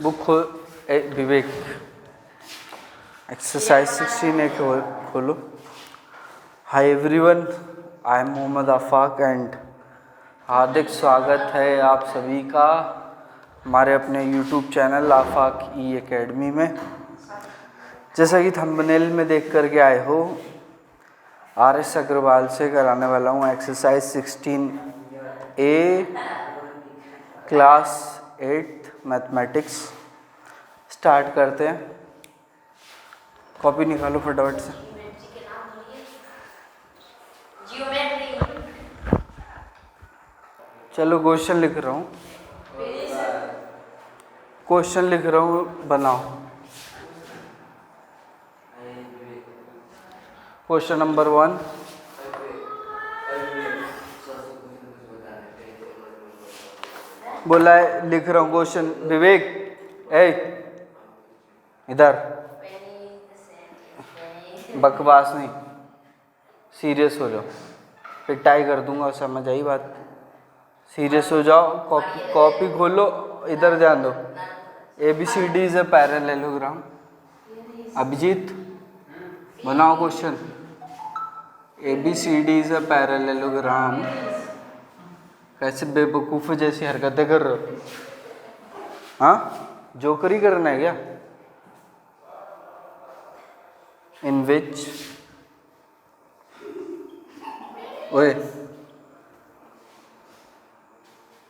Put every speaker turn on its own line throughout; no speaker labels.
Book विवेक exercise 16 खोलो। Hi everyone, I am Mohammad Afaq and हार्दिक स्वागत है आप सभी का हमारे अपने YouTube channel Afaq E academy में। जैसा कि थंबनेल में देख कर के आए हो, RS अग्रवाल से कराने वाला हूँ exercise 16A class 8 mathematics. Start करते हैं। कॉपी निकालो फटाफट से। चलो क्वेश्चन लिख रहा हूँ, बनाओ। क्वेश्चन नंबर 1, बोला है, लिख रहा हूँ क्वेश्चन। विवेक इधर, बकवास नहीं, सीरियस हो जाओ, पिटाई कर दूंगा, समझ आई बात। सीरियस हो जाओ, कॉपी खोलो, इधर ध्यान दो। ABCD is a parallelogram. Abhijit बनाओ question. ABCD is a parallelogram. कैसे बेवकूफ़ जैसी हरकतें कर रहे हो? हाँ, जोकरी करना है क्या? इन विच, ओए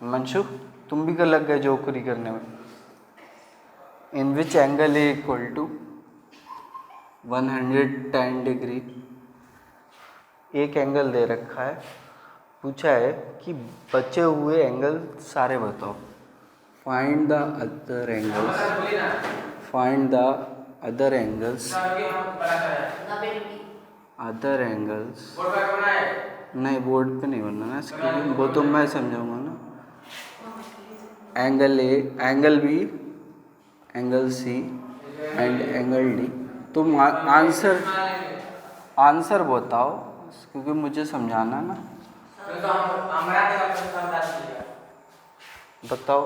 मंशु, तुम भी लग गए जोकरी करने में। In which angle A equal to 110 डिग्री। एक एंगल दे रखा है, पूछा है कि बचे हुए एंगल सारे बताओ। Find the other angles, find the other angles, other angles. नहीं, बोर्ड पे नहीं बनना ना, स्क्रीन वो तो मैं समझाऊंगा ना। Angle A, angle B, angle C and angle D. तुम आंसर बताओ, क्योंकि मुझे समझाना ना। बताओ,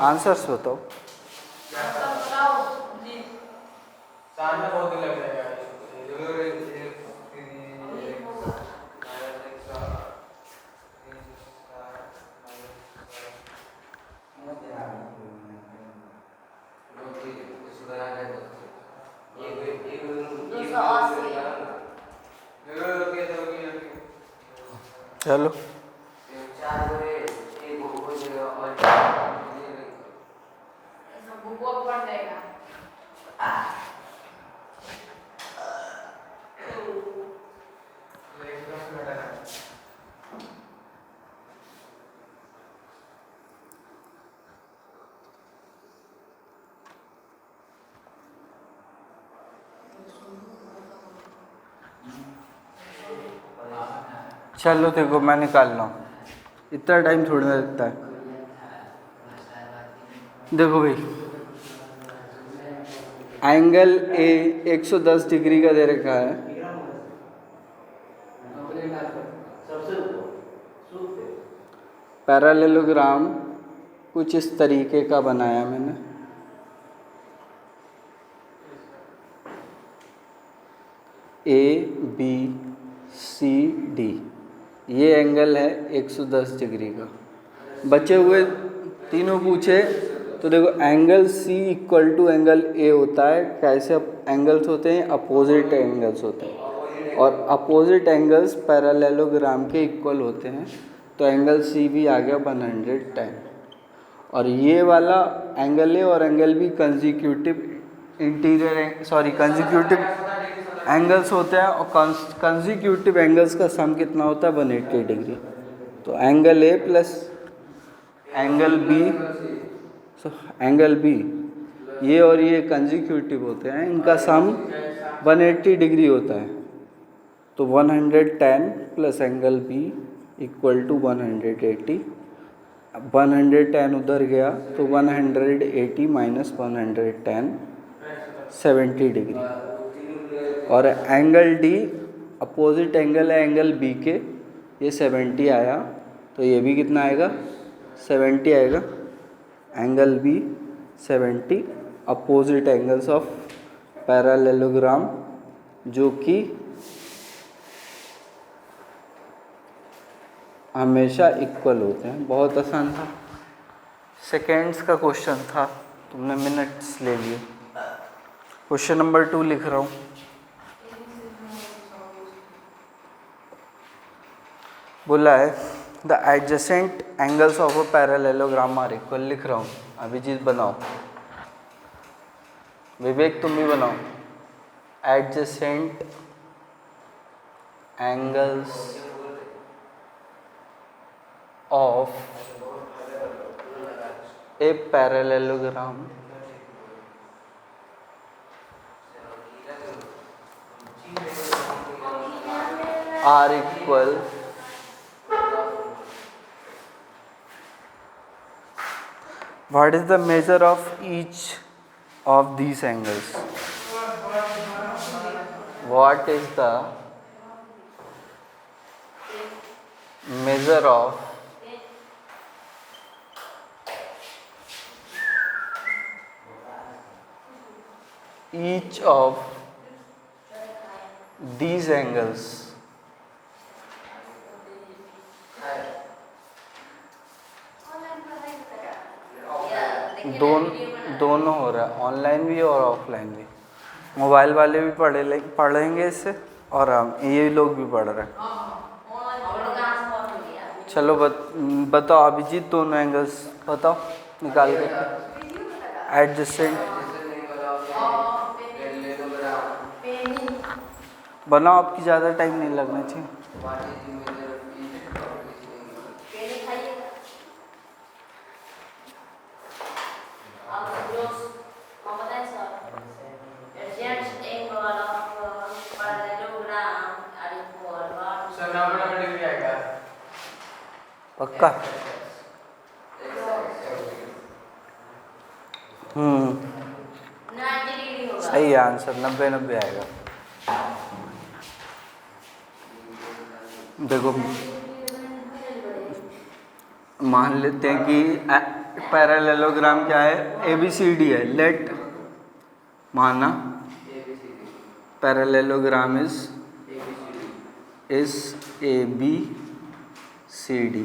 आंसर्स बताओ। चलो चलो देखो, मैं निकाल रहा हूँ, इतना टाइम थोड़ी ना लगता है। देखो भाई, एंगल ए 110 डिग्री का दे रखा है। पैरेललोग्राम कुछ इस तरीके का बनाया मैंने। ABCD, ये एंगल है 110 डिग्री का। बचे हुए तीनों पूछे तो देखो, angle C equal to angle A होता है। कैसे एंगल्स होते हैं? अपोजिट एंगल्स होते हैं, और अपोजिट एंगल्स पैरेललोग्राम के इक्वल होते हैं। तो एंगल C भी आ गया 110। और ये वाला एंगल A और angle B consecutive consecutive angles होते हैं, और कंसेक्यूटिव एंगल्स का सम कितना होता है? 180 डिग्री। तो angle A plus angle B, angle B, ये और ये कंसेक्यूटिव होते हैं, इनका सम 180 डिग्री होता है। तो 110 plus angle B equal to 180। 110 उधर गया तो 180 माइनस 110, 70 डिग्री। और एंगल D अपोजिट एंगल है एंगल B के, ये 70 आया। तो ये भी कितना आएगा? 70 आएगा। Angle B 70 opposite angles of parallelogram जो कि हमेशा इक्वल होते हैं। बहुत आसान था, सेकेंड्स का क्वेश्चन था, तुमने मिनट्स ले लिए। क्वेश्चन नंबर 2 लिख रहा हूँ। बोला है the adjacent angles of a parallelogram are equal. लिख रहा हूँ, अभिजीत बनाओ, विवेक तुम भी बनाओ। Adjacent angles of a parallelogram are equal what is the measure of each of these angles? What is the measure of each of these angles? दोनों हो रहा है, ऑनलाइन भी और ऑफलाइन भी। मोबाइल वाले भी पढ़ेंगे इससे और हम ये लोग भी पढ़ रहे हैं। चलो बताओ अभिजीत, दोनों एंगल्स बताओ निकाल के। एडजेसेंट बनाओ, आपकी ज़्यादा टाइम नहीं लगना चाहिए। पक्का? सही है आंसर, 90 आएगा। देखो मान लेते हैं कि पैरेललोग्राम क्या है, ABCD है। लेट माना पैरेललोग्राम इज ABCD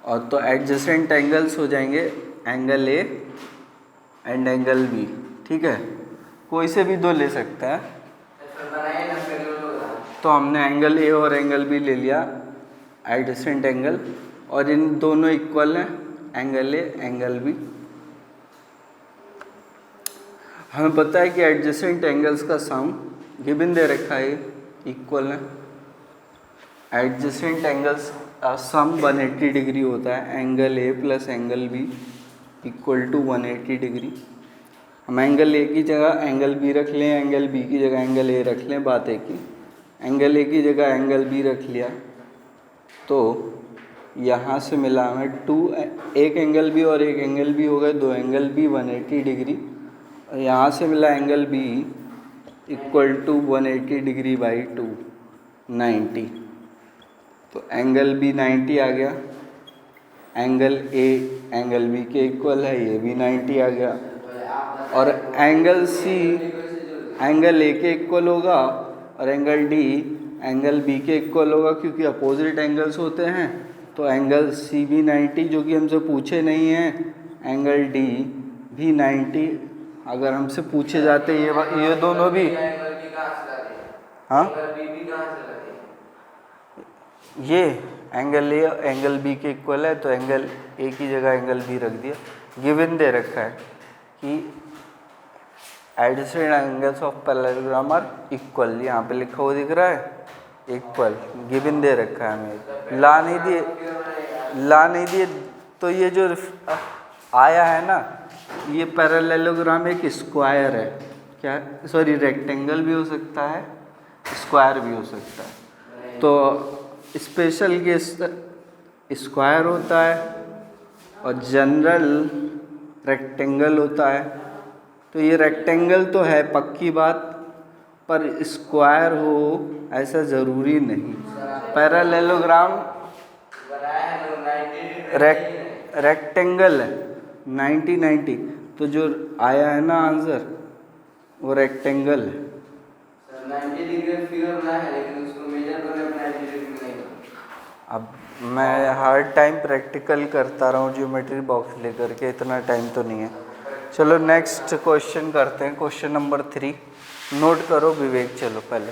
और तो एडजेसेंट एंगल्स हो जाएंगे angle A and angle B। ठीक है, कोई से भी दो ले सकता है। तो हमने एंगल A और एंगल B ले लिया एडजेसेंट एंगल, और इन दोनों इक्वल हैं, एंगल A एंगल B। हमें पता है कि एडजेसेंट एंगल्स का सम गिवन दे रखा है, इक्वल है। एडजेसेंट एंगल्स सम 180 डिग्री होता है, angle A plus angle B equal to 180 degree. हम एंगल A की जगह एंगल B रख लें, एंगल B की जगह एंगल A रख लें, बात है कि एंगल A की जगह एंगल B रख लिया तो यहाँ से मिला हमें 2, एक एंगल B और एक एंगल B हो गए, दो एंगल B 180 डिग्री, और यहाँ से मिला angle B equal to 180 degree by 2 90। तो एंगल B 90 आ गया, एंगल A एंगल B के इक्वल है, ये भी 90 आ गया, और एंगल C एंगल A के इक्वल होगा और एंगल D एंगल B के इक्वल होगा, क्योंकि अपोजिट एंगल्स होते हैं। तो एंगल C भी 90 जो कि हमसे पूछे नहीं हैं, एंगल D भी 90 अगर हमसे पूछे जाते ये दोनों भी। हाँ, ये एंगल A एंगल B के इक्वल है तो एंगल A की जगह एंगल B रख दिया। गिवन दे रखा है कि adjacent angles of parallelogram are equal, यहाँ पे लिखा हुआ दिख रहा है इक्वल, गिवन दे रखा है हमें, ला नहीं दिए। तो ये जो आया है ना, ये पैरेललोग्राम एक स्क्वायर है, क्या सॉरी रेक्टेंगल भी हो सकता है, स्क्वायर भी हो सकता है। तो स्पेशल केस स्क्वायर होता है और जनरल रेक्टेंगल होता है। तो ये रेक्टेंगल तो है पक्की बात, पर स्क्वायर हो ऐसा ज़रूरी नहीं। पैरेललोग्राम रेक्टेंगल है 90 90, तो जो आया है ना आंसर वो रेक्टेंगल है।
90 डिग्री फिगर बना है लेकिन उसको मेजर करने पर 90 डिग्री नहीं।
अब मैं हर टाइम प्रैक्टिकल करता रहा हूँ ज्योमेट्री बॉक्स लेकर के, इतना टाइम तो नहीं है। चलो नेक्स्ट क्वेश्चन करते हैं, क्वेश्चन नंबर 3। नोट करो विवेक, चलो पहले